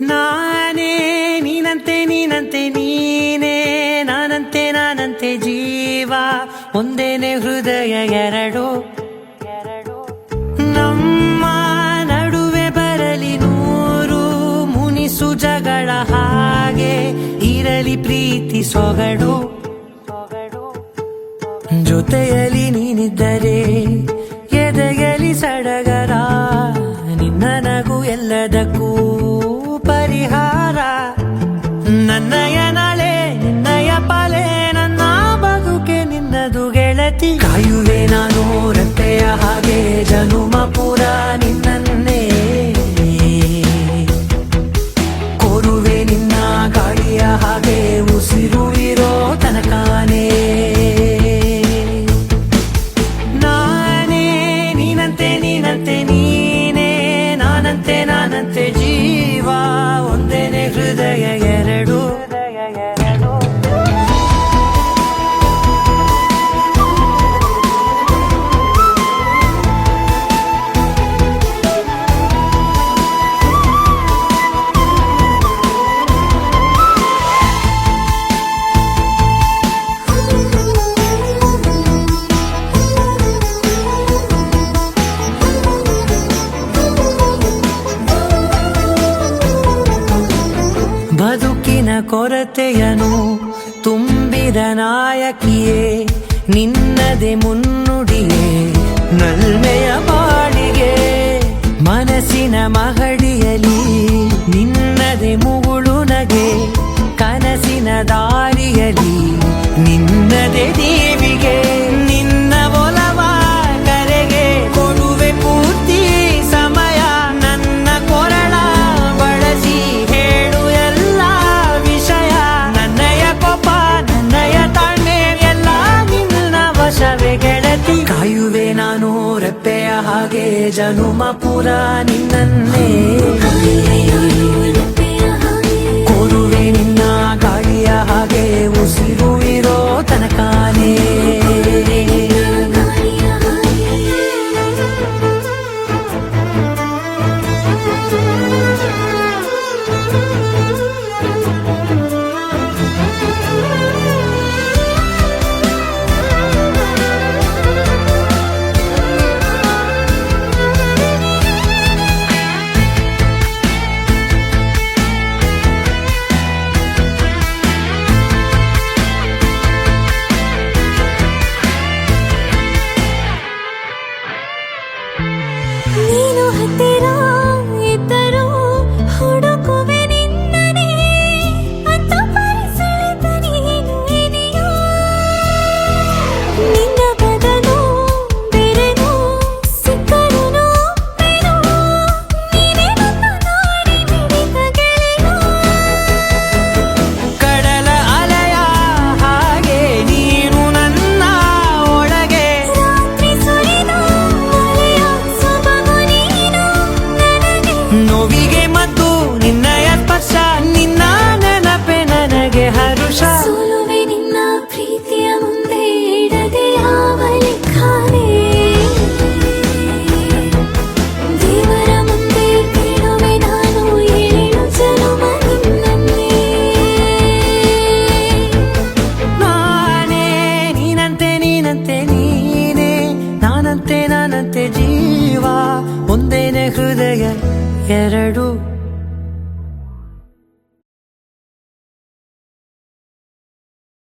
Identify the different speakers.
Speaker 1: ನಾನೇ ನೀನಂತೆ ನೀನಂತೆ ನೀನೇ ನಾನಂತೆ ಜೀವ ಒಂದೇನೆ ಹೃದಯ ಎರಡು ನಮ್ಮ ನಡುವೆ ಬರಲಿ ನೂರು ಮುನಿಸು ಜಗಳ ಹಾಗೆ ಇರಲಿ ಪ್ರೀತಿ ಸೊಗಡು ಜೊತೆಯಲ್ಲಿ ನೀನಿದ್ದರೆ ಎದೆಯಲಿ ಸಡಗರ ನಿನ್ನ ನಗು ಎಲ್ಲದಕ್ಕೂ ಪರಿಹಾರ ನನ್ನಯ ನಾಳೆ ನಿನ್ನಯ ಪಾಲೆ ನನ್ನ ಬದುಕೆ ನಿನ್ನದು ಗೆಳತಿ ಕಾಯುವೆ ನಾನು ರತ್ತೆಯ ಹಾಗೆ ಜನುಮ ಪುರ ನಿನ್ನನ್ನೇ ಕೋರುವೆ ನಿನ್ನ ಗಾಳಿಯ ಹಾಗೆ ಉಸಿರು ಇರೋ ತನಕಾನೇ ನಾನೇ ನೀನಂತೆ ನೀನಂತೆ ನೀನೇ ನಾನಂತೆ ಜೀವ ಒಂದೇನೆ ಹೃದಯ ಎರಡು ಬದುಕಿನ ಕೊರತೆಯನು ತುಂಬಿದ ನಾಯಕಿಯೇ ನಿನ್ನದೆ ಮುನ್ನುಡಿಯೇ ನಲ್ಮೆಯ ಬಾಳಿಗೆ ಮನಸ್ಸಿನ ಮಹಡಿಯಲಿ ನಿನ್ನದೆ ಮುಗುಳು ನಗೆ ಕನಸಿನ ದಾರಿಯಲಿ ನಿನ್ನದೆ ದೇವಿಗೆ ನಿನ್ನ ಒಲವ ಕರೆಗೆ ಕೊಡುವೆ ಪೂರ್ತಿ ಸಮಯ ನನ್ನ ಕೊರಳ ಬಳಸಿ ಹೇಳು ಎಲ್ಲ ವಿಷಯ ನನ್ನಯ ಕೋಪ ನನ್ನಯ ತಾಳ್ಮೆ ಎಲ್ಲ ನಿನ್ನ ವಶವೇ ಗೆಳತಿ ಕಾಯುವೆ ನಾನು ರೆಪ್ಪೆಯ ಹಾಗೆ ಜನುಮ ಪುರ ನಿನ್ನನ್ನೇ ಕೋರುವೆ ನಿನ್ನ ಗಾಳಿಯ ಹಾಗೆ ಉಸಿರು ಇರೋ ತನಕಾನೇ
Speaker 2: ನೀನು ಹತ್ತಿರ ಇದ್ದರೂ ಹುಡುಕುವೆ ನಿನ್ನನೇ ಅಂತ ಪರಿಸೆಳೆದ ನೀನು ಇದೆಯಾ ನಿನ್ನ ಬದಲು ಬೇರೆನೋ ಸಿಕ್ಕರೂ ಬೇನೋ ನೀನೇ ನನ್ನ ನಾಡಿ ಮಿಡಿದ ಗೆಳೆಯ
Speaker 1: ಕಡಲ ಅಲೆಯ ಹಾಗೆ ನೀನು ನನ್ನ ಒಳಗೆ
Speaker 2: ರಾತ್ರಿ ಸುರಿದ ಮಳೆಯ ಸೊಬಗು ನೀನು ನನಗೆ
Speaker 1: ನೋವಿಗೆ ಮದ್ದು ನಿನ್ನಯ ಸ್ಪರ್ಶ ನಿನ್ನ ನೆನಪೆ ನನಗೆ ಹರುಷ
Speaker 2: ಸೋಲುವೆ ನಿನ್ನ ಪ್ರೀತಿಯ ಮುಂದೆ ಇಡದೆ ಯಾವ ಲೆಕ್ಕನೇ ದೇವರ ಮುಂದೆ ಕೇಳುವೆ ನಾನು ಏಳು ಜನುಮ ನಿನ್ನನ್ನೇ
Speaker 1: ನಾನೇ ನೀನಂತೆ ನೀನೇ ನಾನಂತೆ ಜೀವ ಒಂದೇನೆ ಹೃದಯ ಎರಡು